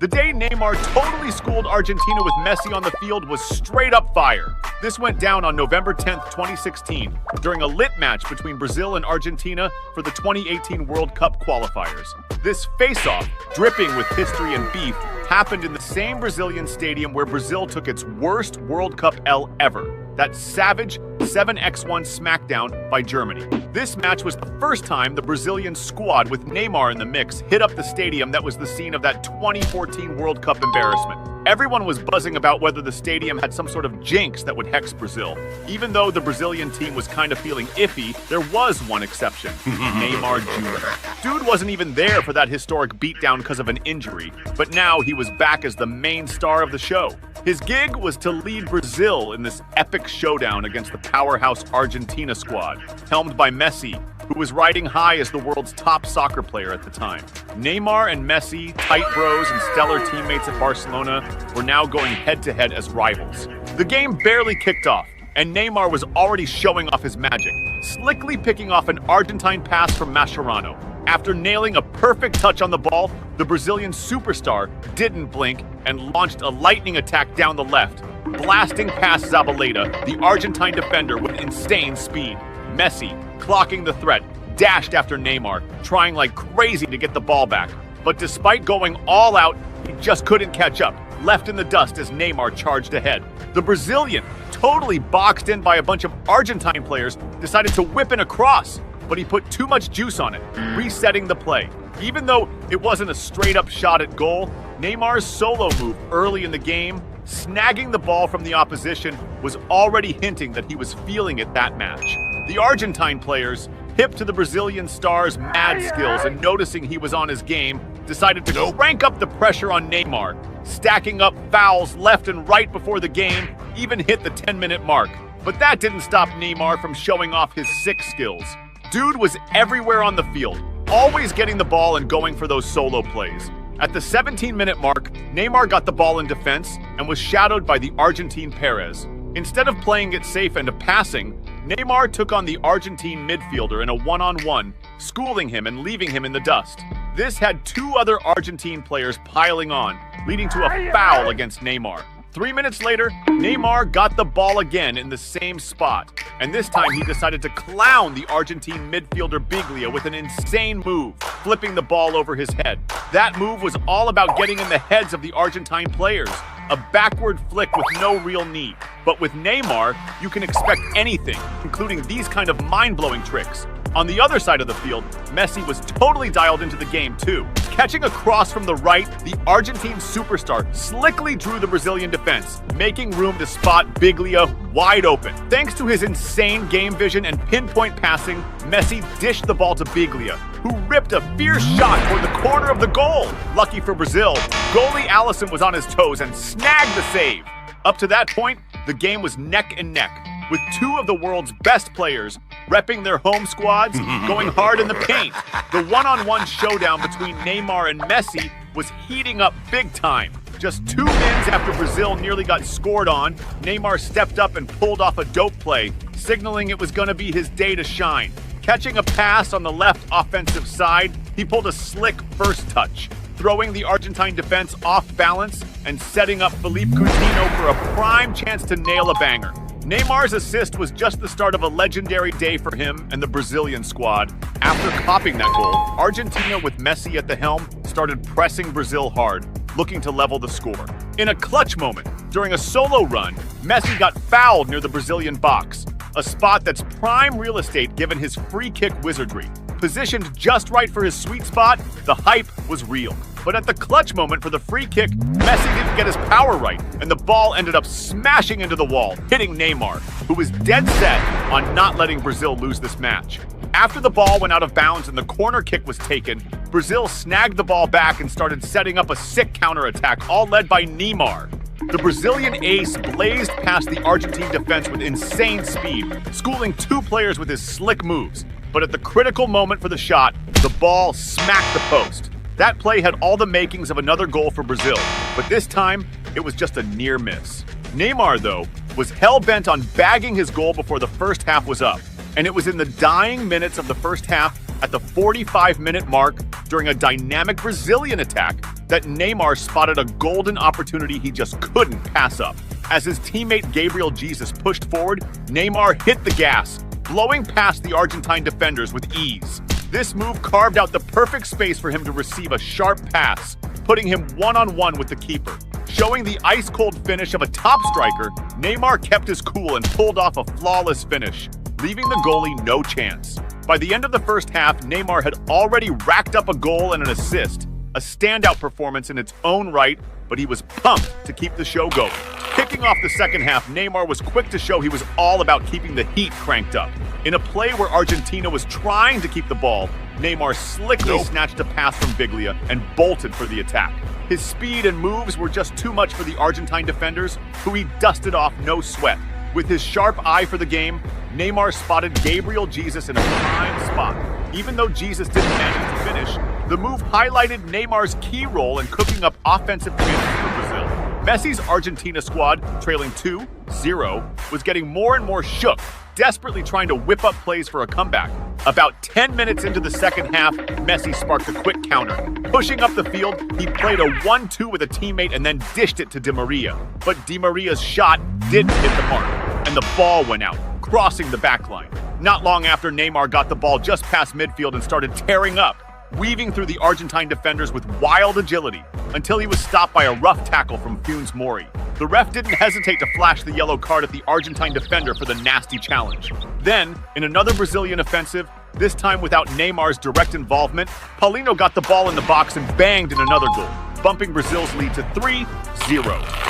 The day Neymar totally schooled Argentina with Messi on the field was straight up fire. This went down on November 10th, 2016, during a lit match between Brazil and Argentina for the 2018 World Cup qualifiers. This face-off, dripping with history and beef, happened in the same Brazilian stadium where Brazil took its worst World Cup L ever. That savage 7-1 smackdown by Germany. This match was the first time the Brazilian squad with Neymar in the mix hit up the stadium that was the scene of that 2014 World Cup embarrassment. Everyone was buzzing about whether the stadium had some sort of jinx that would hex Brazil. Even though the Brazilian team was kind of feeling iffy, there was one exception, Neymar Jr. Dude wasn't even there for that historic beatdown because of an injury, but now he was back as the main star of the show. His gig was to lead Brazil in this epic showdown against the powerhouse Argentina squad, helmed by Messi, who was riding high as the world's top soccer player at the time. Neymar and Messi, tight bros and stellar teammates at Barcelona, were now going head-to-head as rivals. The game barely kicked off, and Neymar was already showing off his magic, slickly picking off an Argentine pass from Mascherano. After nailing a perfect touch on the ball, the Brazilian superstar didn't blink and launched a lightning attack down the left, blasting past Zabaleta, the Argentine defender, with insane speed. Messi, clocking the threat, dashed after Neymar, trying like crazy to get the ball back. But despite going all out, he just couldn't catch up, left in the dust as Neymar charged ahead. The Brazilian, totally boxed in by a bunch of Argentine players, decided to whip in a cross, but he put too much juice on it, resetting the play. Even though it wasn't a straight-up shot at goal, Neymar's solo move early in the game, snagging the ball from the opposition, was already hinting that he was feeling it that match. The Argentine players, hip to the Brazilian star's mad skills and noticing he was on his game, decided to crank up the pressure on Neymar, stacking up fouls left and right before the game even hit the 10-minute mark. But that didn't stop Neymar from showing off his sick skills. Dude was everywhere on the field, always getting the ball and going for those solo plays. At the 17-minute mark, Neymar got the ball in defense and was shadowed by the Argentine Perez. Instead of playing it safe and passing, Neymar took on the Argentine midfielder in a one-on-one, schooling him and leaving him in the dust. This had two other Argentine players piling on, leading to a foul against Neymar. 3 minutes later, Neymar got the ball again in the same spot, and this time he decided to clown the Argentine midfielder Biglia with an insane move, flipping the ball over his head. That move was all about getting in the heads of the Argentine players, a backward flick with no real need. But with Neymar, you can expect anything, including these kind of mind-blowing tricks. On the other side of the field, Messi was totally dialed into the game too. Catching a cross from the right, the Argentine superstar slickly drew the Brazilian defense, making room to spot Biglia wide open. Thanks to his insane game vision and pinpoint passing, Messi dished the ball to Biglia, who ripped a fierce shot toward the corner of the goal. Lucky for Brazil, goalie Alisson was on his toes and snagged the save. Up to that point, the game was neck and neck, with two of the world's best players repping their home squads, going hard in the paint. The one-on-one showdown between Neymar and Messi was heating up big time. Just 2 minutes after Brazil nearly got scored on, Neymar stepped up and pulled off a dope play, signaling it was going to be his day to shine. Catching a pass on the left offensive side, he pulled a slick first touch, throwing the Argentine defense off balance and setting up Philippe Coutinho for a prime chance to nail a banger. Neymar's assist was just the start of a legendary day for him and the Brazilian squad. After copying that goal, Argentina with Messi at the helm started pressing Brazil hard, looking to level the score. In a clutch moment, during a solo run, Messi got fouled near the Brazilian box, a spot that's prime real estate given his free kick wizardry. Positioned just right for his sweet spot, the hype was real. But at the clutch moment for the free kick, Messi didn't get his power right, and the ball ended up smashing into the wall, hitting Neymar, who was dead set on not letting Brazil lose this match. After the ball went out of bounds and the corner kick was taken, Brazil snagged the ball back and started setting up a sick counterattack, all led by Neymar. The Brazilian ace blazed past the Argentine defense with insane speed, schooling two players with his slick moves. But at the critical moment for the shot, the ball smacked the post. That play had all the makings of another goal for Brazil, but this time, it was just a near miss. Neymar, though, was hell-bent on bagging his goal before the first half was up, and it was in the dying minutes of the first half, at the 45-minute mark, during a dynamic Brazilian attack, that Neymar spotted a golden opportunity he just couldn't pass up. As his teammate Gabriel Jesus pushed forward, Neymar hit the gas, blowing past the Argentine defenders with ease. This move carved out the perfect space for him to receive a sharp pass, putting him one-on-one with the keeper. Showing the ice-cold finish of a top striker, Neymar kept his cool and pulled off a flawless finish, leaving the goalie no chance. By the end of the first half, Neymar had already racked up a goal and an assist, a standout performance in its own right, but he was pumped to keep the show going. Kicking off the second half, Neymar was quick to show he was all about keeping the heat cranked up. In a play where Argentina was trying to keep the ball, Neymar slickly snatched a pass from Biglia and bolted for the attack. His speed and moves were just too much for the Argentine defenders, who he dusted off no sweat. With his sharp eye for the game, Neymar spotted Gabriel Jesus in a prime spot. Even though Jesus didn't manage to finish, the move highlighted Neymar's key role in cooking up offensive chances for Brazil. Messi's Argentina squad, trailing 2-0, was getting more and more shook, desperately trying to whip up plays for a comeback. About 10 minutes into the second half, Messi sparked a quick counter. Pushing up the field, he played a 1-2 with a teammate and then dished it to Di Maria. But Di Maria's shot didn't hit the mark, and the ball went out, crossing the backline. Not long after, Neymar got the ball just past midfield and started tearing up, weaving through the Argentine defenders with wild agility, until he was stopped by a rough tackle from Funes Mori. The ref didn't hesitate to flash the yellow card at the Argentine defender for the nasty challenge. Then, in another Brazilian offensive, this time without Neymar's direct involvement, Paulinho got the ball in the box and banged in another goal, bumping Brazil's lead to 3-0.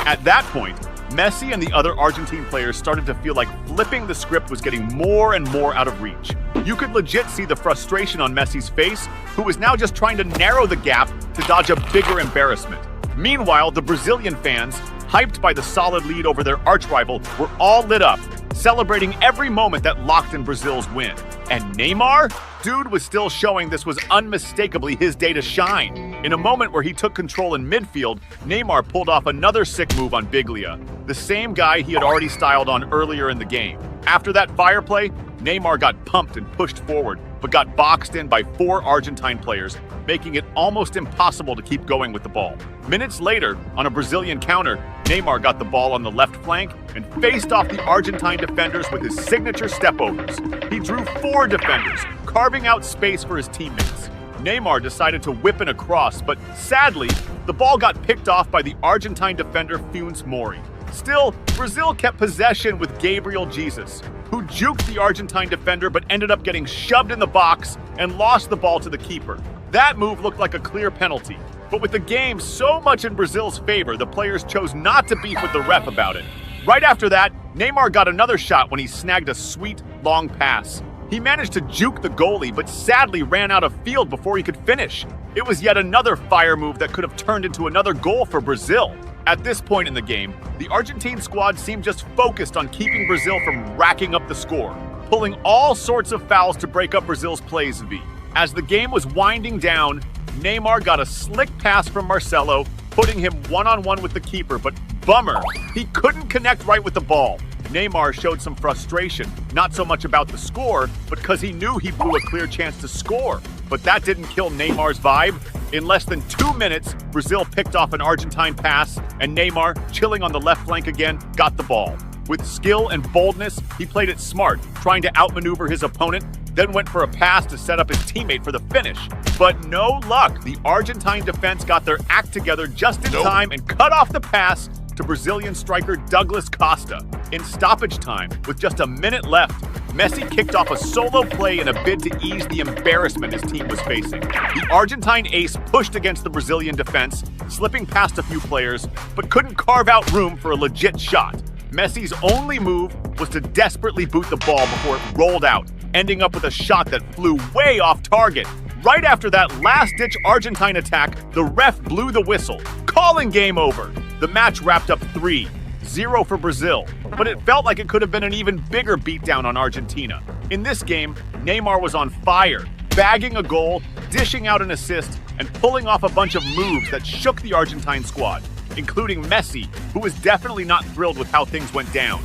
At that point, Messi and the other Argentine players started to feel like flipping the script was getting more and more out of reach. You could legit see the frustration on Messi's face, who was now just trying to narrow the gap to dodge a bigger embarrassment. Meanwhile, the Brazilian fans, hyped by the solid lead over their arch-rival, were all lit up, celebrating every moment that locked in Brazil's win. And Neymar? Dude was still showing this was unmistakably his day to shine. In a moment where he took control in midfield, Neymar pulled off another sick move on Biglia, the same guy he had already styled on earlier in the game. After that fire play, Neymar got pumped and pushed forward, but got boxed in by 4 Argentine players, making it almost impossible to keep going with the ball. Minutes later, on a Brazilian counter, Neymar got the ball on the left flank and faced off the Argentine defenders with his signature step-overs. He drew 4 defenders, carving out space for his teammates. Neymar decided to whip in a cross, but sadly, the ball got picked off by the Argentine defender Funes Mori. Still, Brazil kept possession with Gabriel Jesus, who juked the Argentine defender but ended up getting shoved in the box and lost the ball to the keeper. That move looked like a clear penalty, but with the game so much in Brazil's favor, the players chose not to beef with the ref about it. Right after that, Neymar got another shot when he snagged a sweet, long pass. He managed to juke the goalie, but sadly ran out of field before he could finish. It was yet another fire move that could have turned into another goal for Brazil. At this point in the game, the Argentine squad seemed just focused on keeping Brazil from racking up the score, pulling all sorts of fouls to break up Brazil's plays V. As the game was winding down, Neymar got a slick pass from Marcelo, putting him one-on-one with the keeper, but bummer, he couldn't connect right with the ball. Neymar showed some frustration, not so much about the score, but because he knew he blew a clear chance to score. But that didn't kill Neymar's vibe. In less than 2 minutes, Brazil picked off an Argentine pass, and Neymar, chilling on the left flank again, got the ball. With skill and boldness, he played it smart, trying to outmaneuver his opponent, then went for a pass to set up his teammate for the finish. But no luck, the Argentine defense got their act together just in time and cut off the pass to Brazilian striker Douglas Costa. In stoppage time, with just a minute left, Messi kicked off a solo play in a bid to ease the embarrassment his team was facing. The Argentine ace pushed against the Brazilian defense, slipping past a few players, but couldn't carve out room for a legit shot. Messi's only move was to desperately boot the ball before it rolled out, ending up with a shot that flew way off target. Right after that last-ditch Argentine attack, the ref blew the whistle, calling game over. The match wrapped up 3-0 for Brazil, but it felt like it could have been an even bigger beatdown on Argentina. In this game, Neymar was on fire, bagging a goal, dishing out an assist, and pulling off a bunch of moves that shook the Argentine squad, including Messi, who was definitely not thrilled with how things went down.